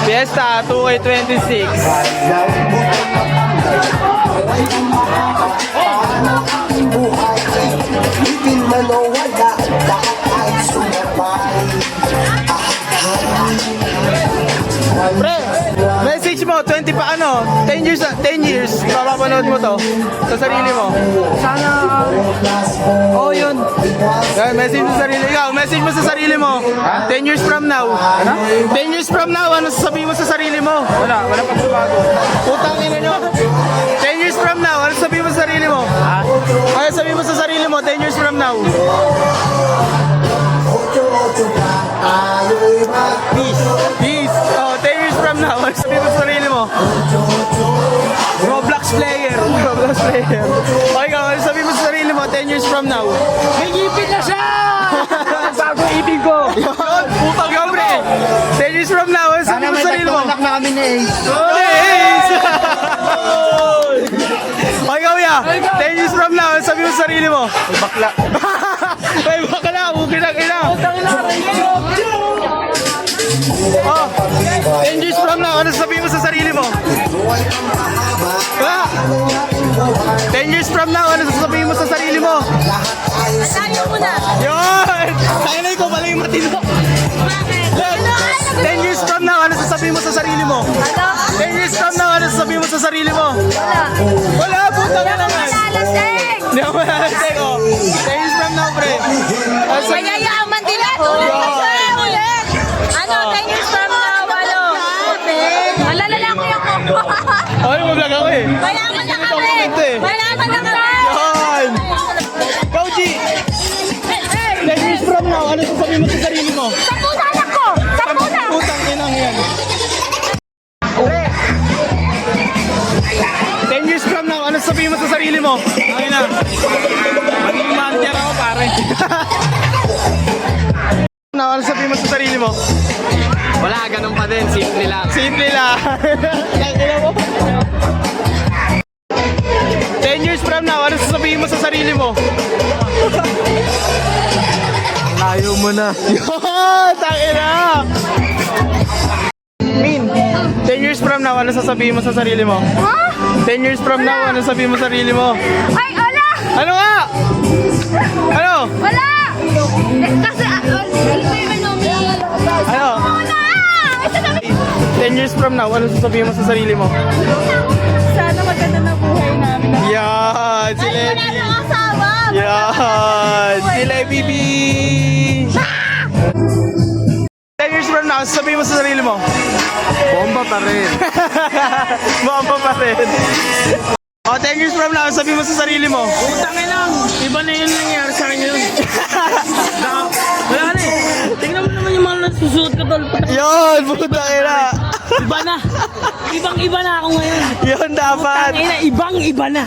Fiesta 2K26. Pre, message mo, 20 pa ano, 10 years, papapanood mo to sa sarili mo. Sana, yun. Yan, message mo sa sarili. Ikaw, message mo sa sarili mo. 10 years from now. 10 years from now, ano sasabihin mo sa sarili mo? Wala pagbabago. Putang ina nyo. 10 years from now, ano sasabihin mo sa sarili mo? Ano sabihin mo sa sarili mo, 10 years from now? Peace. Oh, 10 years from now, ano sabihin mo sa sarili mo? Roblox player. Okay, ikaw, ano sabihin mo sa sarili mo, 10 years from now? May ngipin na siya! Bago ibig ko. Yun, putang ina pre. 10 years from now, ano sabihin mo sa sarili mo? Anak na kami ni Ace. Yes! Okay, kuya. 10 years from now, ano sabihin mo sa sarili mo? Bakla. May bakla, okay na, ina. Oh, 10 years from now, ano sabihin mo sa sarili mo? Ah, 10 years from now, ano sasabihin mo sa sarili mo? Tayo muna. Yun! Kaya ko pala yung matino. 10 years from now, ano sasabihin mo sa sarili mo? 10 years from now, ano sasabihin mo sa sarili mo? Wala, puta ka naman. Malalasing! Hindi ako malalasing, oh. 10 years from now, pre. Ano sabi- Mayayaman din na. Ulit na siya. Ulit. Ano, 10 years from now, ano? Malalalaki ako. Ay, mag-vlog ako eh. Mayaman na kami. Mayaman na kami. Yan! Kauji! 10 years from now, ano sasabihin mo sa sarili mo? Sampu na anak ko. Sampu na. Putang inang yan. 10 years from now, ano sasabihin mo sa sarili mo? Ay na. Maging manager ako, pare. Now, ano sasabihin mo sa sarili mo? Wala, ganun pa din. Simple lang. Simple lang. Kaya mo. 10 years from now, ano sasabihin mo sa sarili mo? Layo mo na. Yun! Tangina! Min, 10 years from now, ano sasabihin mo sa sarili mo? Ha? 10 years from now, ano sasabihin mo sa sarili mo? Ay, ala! Ano nga? Ano? Wala! Kasi, ito yung manomi. Ano? Wala! Isa na 10 years from now, ano sasabihin mo sa sarili mo? Sana maganda na buhay namin. Yan! Ay, Sila wala nang asawa. Yan! Sila Bibi! 10 years from now, sasabihin mo sa sarili mo? Bomba pa rin. Bomba pa rin. O, 10 years from now, sabihin mo sa sarili mo? Utangin lang. Iba na yun nangyari sa akin yun. Wala na eh. Tingnan mo naman yung mga nasusuot ko tol. Yun! Puta ina! Iba na. Ibang-iba na ako ngayon. Yun dapat! Ibang-iba na.